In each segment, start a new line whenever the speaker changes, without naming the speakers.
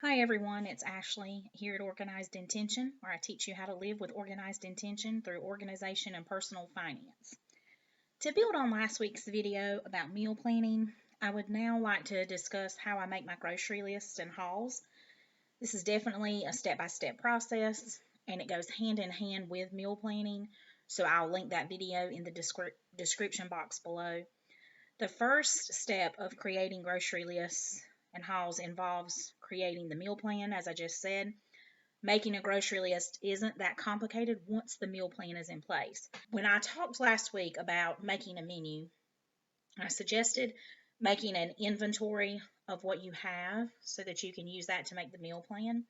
Hi everyone, it's Ashley here at Organized Intention, where I teach you how to live with organized intention through organization and personal finance. To build on last week's video about meal planning, I would now like to discuss how I make my grocery lists and hauls. This is definitely a step-by-step process, and it goes hand in hand with meal planning, so I'll link that video in the description box below. The first step of creating grocery lists and hauls involves creating the meal plan, as I just said. Making a grocery list isn't that complicated once the meal plan is in place. When I talked last week about making a menu, I suggested making an inventory of what you have so that you can use that to make the meal plan.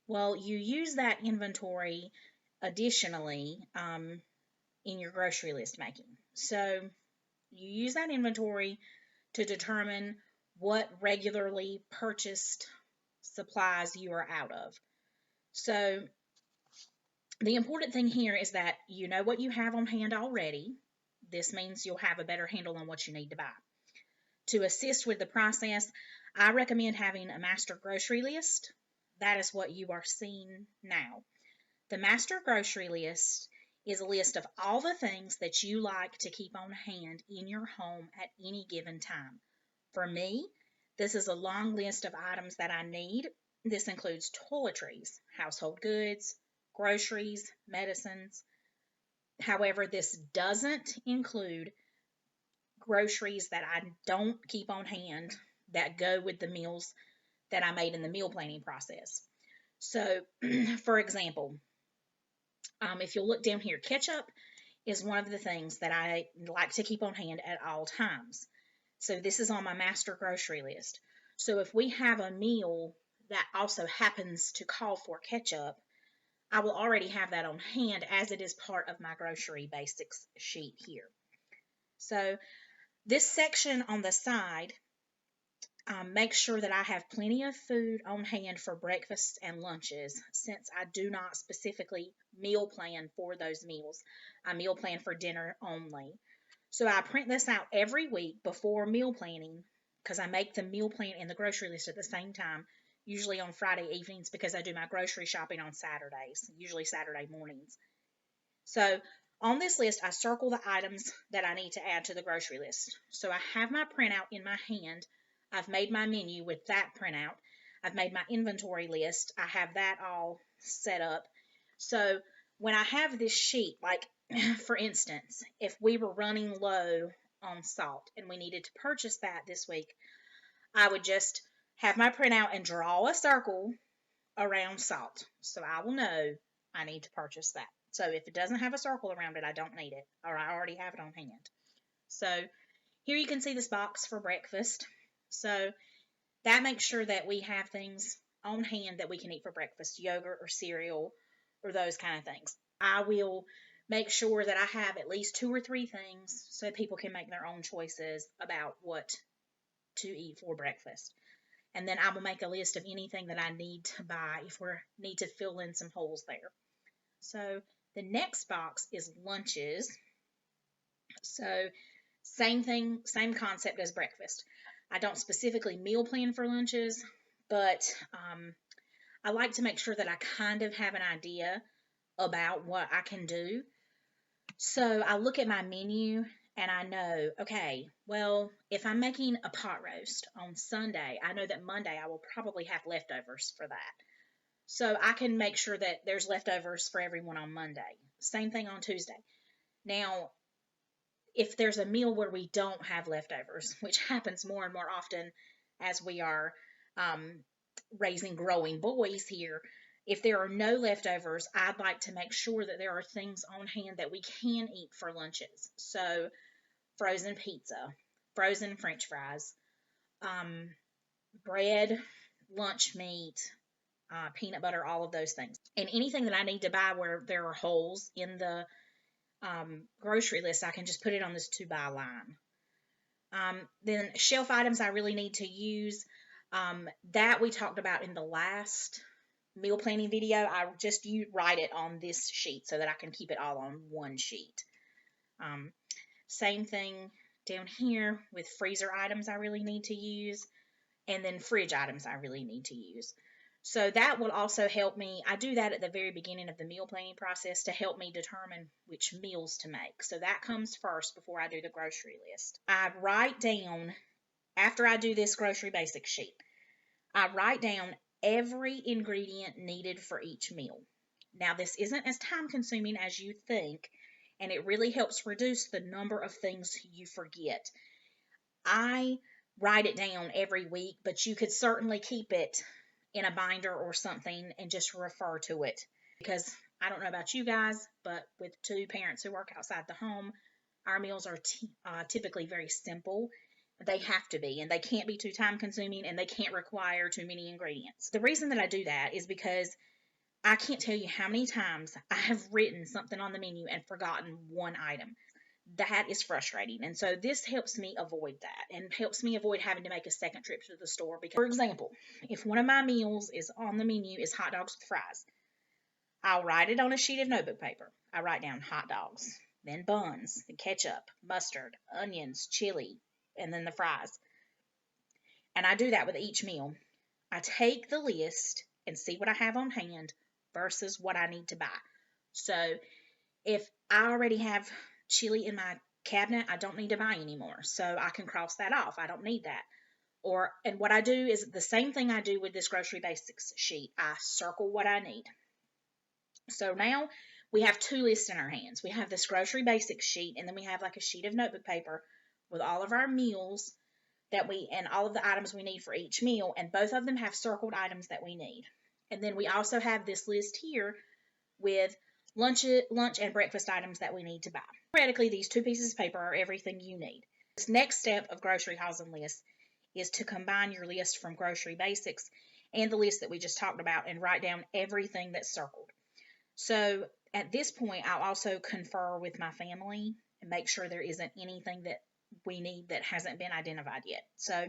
Well, you use that inventory additionally in your grocery list making. So you use that inventory to determine what regularly purchased supplies you are out of. So the important thing here is that you know what you have on hand already. This means you'll have a better handle on what you need to buy. To assist with the process, I recommend having a master grocery list. That is what you are seeing now. The master grocery list is a list of all the things that you like to keep on hand in your home at any given time. For me, this is a long list of items that I need. This includes toiletries, household goods, groceries, medicines. However, this doesn't include groceries that I don't keep on hand that go with the meals that I made in the meal planning process. So, for example, if you'll look down here, ketchup is one of the things that I like to keep on hand at all times. So this is on my master grocery list. So if we have a meal that also happens to call for ketchup, I will already have that on hand as it is part of my grocery basics sheet here. So this section on the side makes sure that I have plenty of food on hand for breakfast and lunches, since I do not specifically meal plan for those meals. I meal plan for dinner only. So I print this out every week before meal planning, because I make the meal plan and the grocery list at the same time, usually on Friday evenings, because I do my grocery shopping on Saturdays, usually Saturday mornings. So on this list, I circle the items that I need to add to the grocery list. So I have my printout in my hand. I've made my menu with that printout. I've made my inventory list. I have that all set up. So when I have this sheet, like for instance, if we were running low on salt and we needed to purchase that this week, I would just have my printout and draw a circle around salt. So I will know I need to purchase that. So if it doesn't have a circle around it, I don't need it, or I already have it on hand. So here you can see this box for breakfast. So that makes sure that we have things on hand that we can eat for breakfast, yogurt or cereal or those kind of things. I will make sure that I have at least 2 or 3 things so people can make their own choices about what to eat for breakfast. And then I will make a list of anything that I need to buy if we need to fill in some holes there. So the next box is lunches. So same thing, same concept as breakfast. I don't specifically meal plan for lunches, but I like to make sure that I kind of have an idea about what I can do. So I look at my menu and I know, okay, well, if I'm making a pot roast on Sunday, I know that Monday I will probably have leftovers for that. So I can make sure that there's leftovers for everyone on Monday. Same thing on Tuesday. Now, if there's a meal where we don't have leftovers, which happens more and more often as we are raising growing boys here, if there are no leftovers, I'd like to make sure that there are things on hand that we can eat for lunches. So frozen pizza, frozen French fries, bread, lunch meat, peanut butter, all of those things. And anything that I need to buy where there are holes in the grocery list, I can just put it on this to buy line. Then shelf items I really need to use, that we talked about in the last meal planning video. I just write it on this sheet so that I can keep it all on one sheet. Same thing down here with freezer items I really need to use. and then fridge items I really need to use. So that will also help me. I do that at the very beginning of the meal planning process to help me determine which meals to make. So that comes first before I do the grocery list. I write down, after I do this grocery basic sheet, I write down every ingredient needed for each meal. Now, this isn't as time consuming as you think, and it really helps reduce the number of things you forget. I write it down every week, but you could certainly keep it in a binder or something and just refer to it. Because I don't know about you guys, but with two parents who work outside the home, our meals are typically very simple. They have to be, and they can't be too time consuming, and they can't require too many ingredients. The reason that I do that is because I can't tell you how many times I have written something on the menu and forgotten one item. That is frustrating. And so this helps me avoid that and helps me avoid having to make a second trip to the store. Because, for example, if one of my meals is on the menu is hot dogs with fries, I'll write it on a sheet of notebook paper. I write down hot dogs, then buns, then ketchup, mustard, onions, chili, and then the fries. And I do that with each meal. I take the list and see what I have on hand versus what I need to buy. So if I already have chili in my cabinet, I don't need to buy anymore. So I can cross that off. I don't need that. And what I do is the same thing I do with this grocery basics sheet. I circle what I need. So now we have two lists in our hands. We have this grocery basics sheet, and then we have like a sheet of notebook paper with all of our meals and all of the items we need for each meal, and both of them have circled items that we need. And then we also have this list here with lunch and breakfast items that we need to buy. Theoretically, these two pieces of paper are everything you need. This next step of grocery hauls and lists is to combine your list from grocery basics and the list that we just talked about and write down everything that's circled. So at this point, I'll also confer with my family and make sure there isn't anything that we need that hasn't been identified yet. So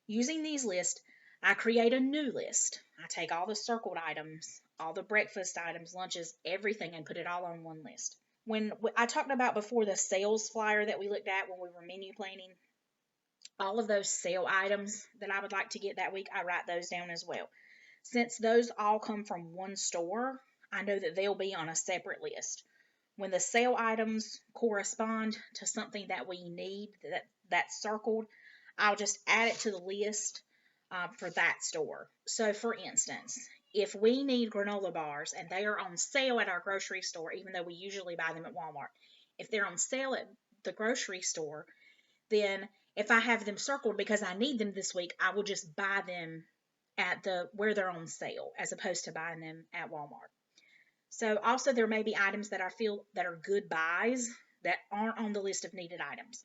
using these lists, I create a new list. I take all the circled items, all the breakfast items, lunches, everything, and put it all on one list. When I talked about before the sales flyer that we looked at when we were menu planning, all of those sale items that I would like to get that week, I write those down as well. Since those all come from one store, I know that they'll be on a separate list. When the sale items correspond to something that we need that's circled, I'll just add it to the list for that store. So for instance, if we need granola bars and they are on sale at our grocery store, even though we usually buy them at Walmart, if they're on sale at the grocery store, then if I have them circled because I need them this week, I will just buy them at where they're on sale as opposed to buying them at Walmart. So also there may be items that I feel that are good buys that aren't on the list of needed items.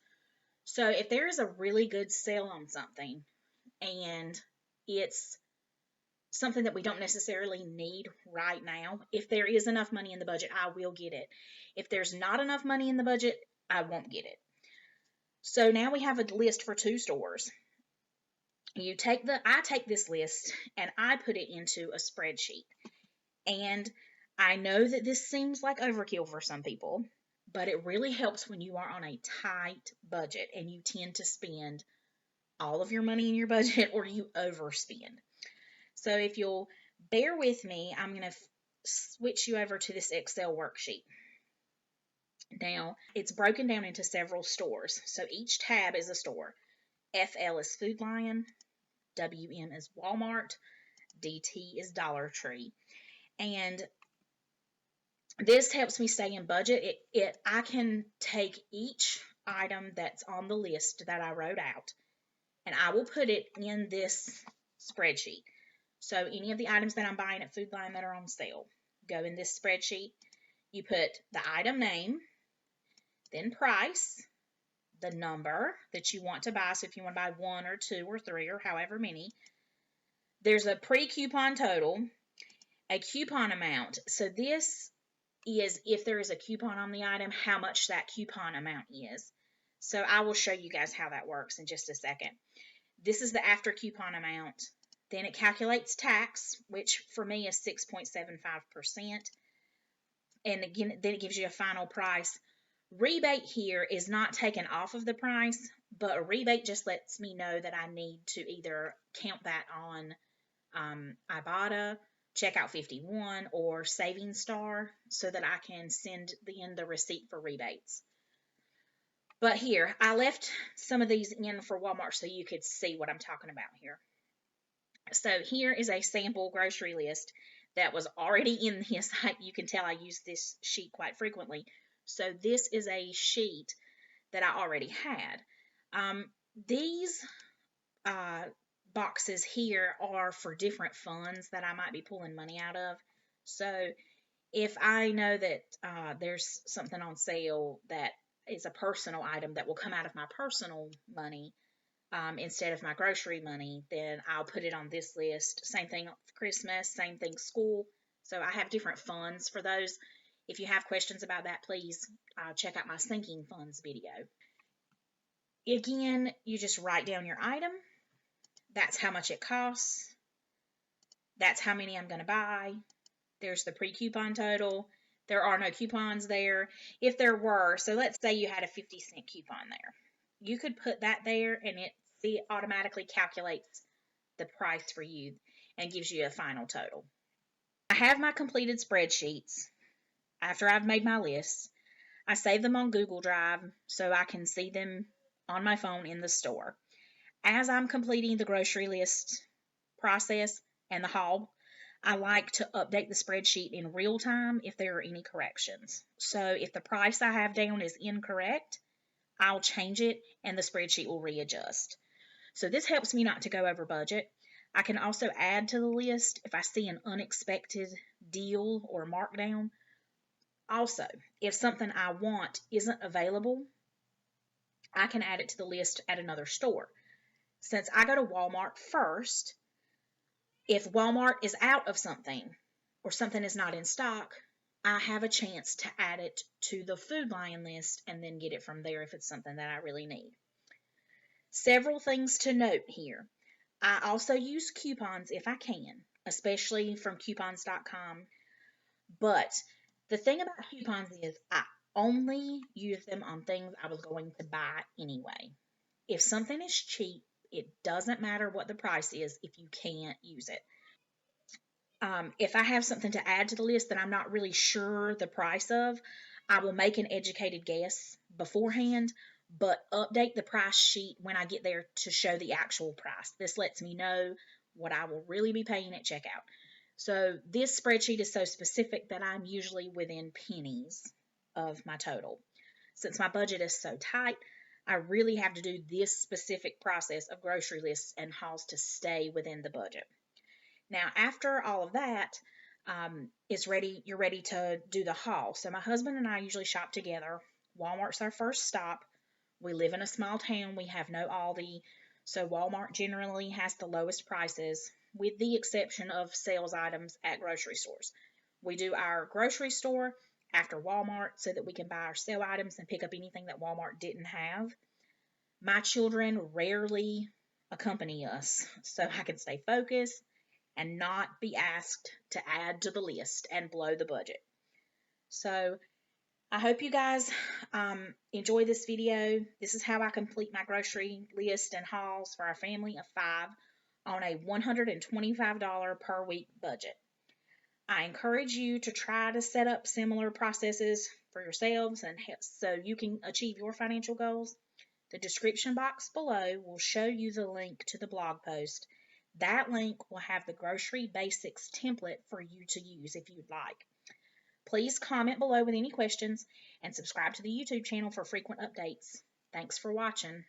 So if there is a really good sale on something and it's something that we don't necessarily need right now, if there is enough money in the budget, I will get it. If there's not enough money in the budget, I won't get it. So now we have a list for two stores. I take this list and I put it into a spreadsheet. And I know that this seems like overkill for some people, but it really helps when you are on a tight budget and you tend to spend all of your money in your budget or you overspend. So if you'll bear with me, I'm going to switch you over to this Excel worksheet. Now, it's broken down into several stores. So each tab is a store. FL is Food Lion, WM is Walmart, DT is Dollar Tree. And this helps me stay in budget. I can take each item that's on the list that I wrote out, and I will put it in this spreadsheet. So any of the items that I'm buying at Food Lion that are on sale go in this spreadsheet. You put the item name, then price, the number that you want to buy. So if you want to buy 1 or 2 or 3 or however many, there's a pre-coupon total, a coupon amount. So this is if there is a coupon on the item, how much that coupon amount is. So I will show you guys how that works in just a second. This is the after coupon amount. Then it calculates tax, which for me is 6.75%. And again, then it gives you a final price Rebate here is not taken off of the price, but a rebate just lets me know that I need to either count that on Ibotta, Checkout 51, or Saving Star so that I can send in the receipt for rebates. But here, I left some of these in for Walmart so you could see what I'm talking about here. So here is a sample grocery list that was already in this. You can tell I use this sheet quite frequently. So this is a sheet that I already had. These boxes here are for different funds that I might be pulling money out of. So if I know that there's something on sale that is a personal item that will come out of my personal money instead of my grocery money, then I'll put it on this list. Same thing for Christmas, same thing school. So I have different funds for those. If you have questions about that, please check out my sinking funds video. Again, you just write down your item. That's how much it costs. That's how many I'm going to buy. There's the pre-coupon total. There are no coupons there. If there were, so let's say you had a 50-cent coupon there. You could put that there and it automatically calculates the price for you and gives you a final total. I have my completed spreadsheets after I've made my lists. I save them on Google Drive so I can see them on my phone in the store. As I'm completing the grocery list process and the haul, I like to update the spreadsheet in real time if there are any corrections. So if the price I have down is incorrect, I'll change it and the spreadsheet will readjust. So this helps me not to go over budget. I can also add to the list if I see an unexpected deal or markdown. Also, if something I want isn't available, I can add it to the list at another store. Since I go to Walmart first, if Walmart is out of something or something is not in stock, I have a chance to add it to the Food Lion list and then get it from there if it's something that I really need. Several things to note here. I also use coupons if I can, especially from coupons.com. But the thing about coupons is I only use them on things I was going to buy anyway. If something is cheap, it doesn't matter what the price is if you can't use it. If I have something to add to the list that I'm not really sure the price of, I will make an educated guess beforehand, but update the price sheet when I get there to show the actual price. This lets me know what I will really be paying at checkout. So this spreadsheet is so specific that I'm usually within pennies of my total. Since my budget is so tight, I really have to do this specific process of grocery lists and hauls to stay within the budget. Now, after all of that, you're ready to do the haul. So my husband and I usually shop together. Walmart's our first stop. We live in a small town. We have no Aldi. So Walmart generally has the lowest prices, with the exception of sales items at grocery stores. We do our grocery store after Walmart so that we can buy our sale items and pick up anything that Walmart didn't have. My children rarely accompany us, so I can stay focused and not be asked to add to the list and blow the budget. So I hope you guys enjoy this video. This is how I complete my grocery list and hauls for our family of 5 on a $125 per week budget. I encourage you to try to set up similar processes for yourselves and so you can achieve your financial goals. The description box below will show you the link to the blog post. That link will have the grocery basics template for you to use if you'd like. Please comment below with any questions and subscribe to the YouTube channel for frequent updates. Thanks for watching.